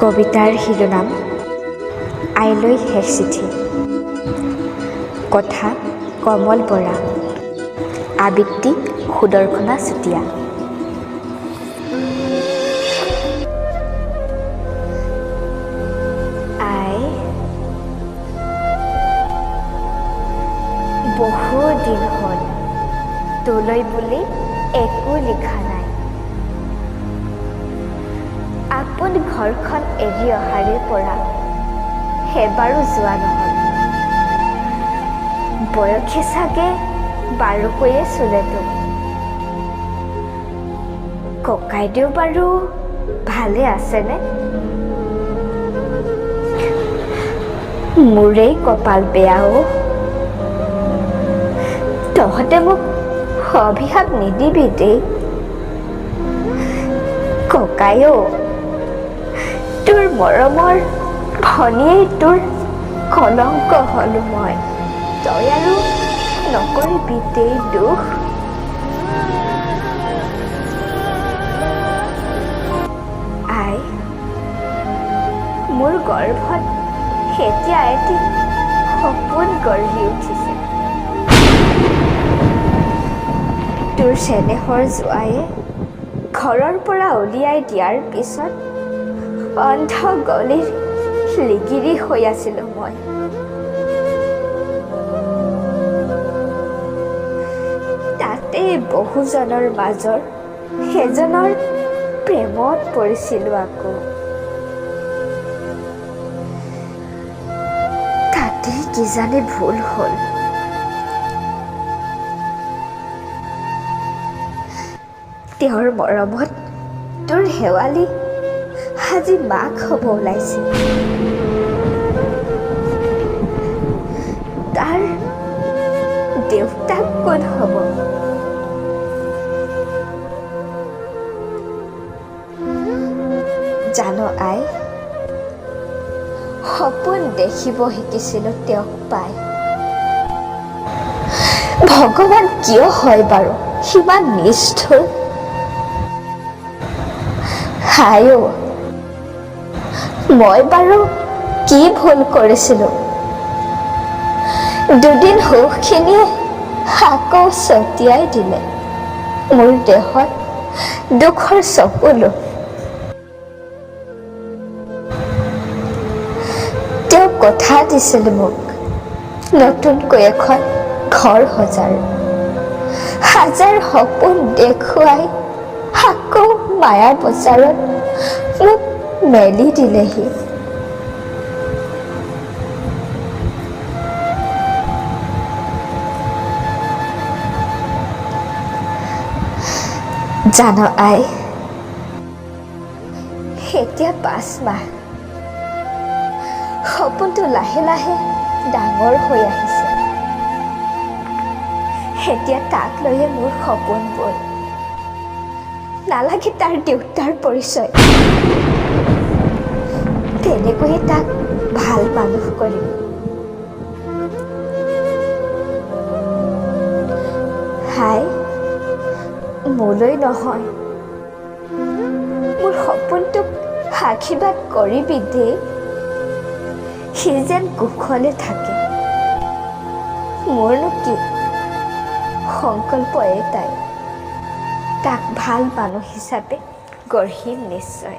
কবিতাৰ শিৰোনাম আইলৈ শেষ চিঠি। কথা কমল বৰা, আবৃত্তি সুদৰ্শনা চুতীয়া। আই, বহু দিন হ'ল তোলৈ বুলি একো লিখা নাই। আপোন ঘৰখন এৰি অহাৰে পৰা এবাৰো যোৱা নহ'ল। বয়সে চাগে বাৰুকৈয়ে চুলেতো। ককাইদেউ বাৰু ভালে আছেনে? মোৰেই কপাল বেয়া অ'। তহঁতে মোক অভিশাপ নিদিবি দেই। ককাই অ', তোৰ মৰমৰ ভনীয়েই তোৰ কলংক হলো মই। তই আৰু নকৰিবি দেই দুখ। আই, মোৰ গৰ্ভত এতিয়া এটি সপোন গঢ়ি উঠিছে। তোৰ চেনেহৰ জোৱায়ে ঘৰৰ পৰা উলিয়াই দিয়াৰ পিছত অন্ধ গলিৰ লিগিৰি হৈ আছিলোঁ মই। তাতে বহুজনৰ মাজৰ এজনৰ প্ৰেমত পৰিছিলোঁ আকৌ। তাতে কিজানি ভুল হ'ল। তেওঁৰ মৰমত তোৰ শেৱালি আজি মাক হ'ব ওলাইছে। তাৰ দেউতাক কোন হ'ব? জানো আই, সপোন দেখিব শিকিছিলোঁ তেওঁক পাই। ভগৱান কিয় হয় বাৰু সিমান নিষ্ঠুৰ? হায় অ', মই বাৰু কি ভুল কৰিছিলোঁ? দুদিন সুখখিনিয়ে আকৌ ছটিয়াই দিলে মোৰ দেহত দুখৰ চকুলো। তেওঁ কথা দিছিল মোক নতুনকৈ এখন ঘৰ সজাৰ। হাজাৰ সপোন দেখুৱাই আকৌ মায়া বজাৰত মোক মেলি দিলেহি। জানো আই, এতিয়া 5 মাহ সপোনটো লাহে লাহে ডাঙৰ হৈ আহিছে। এতিয়া তাক লৈয়ে মোৰ সপোনবোৰ। নালাগে তাৰ দেউতাৰ পৰিচয়। তেনেকৈয়ে তাক ভাল মানুহ কৰিম। হাই, মোলৈ নহয়, মোৰ সপোনটোক আশীৰ্বাদ কৰিবি দেই। সি যেন কুশলে থাকে। মোৰনো কি, সংকল্প এটাই, তাক ভাল মানুহ হিচাপে গঢ়িম নিশ্চয়।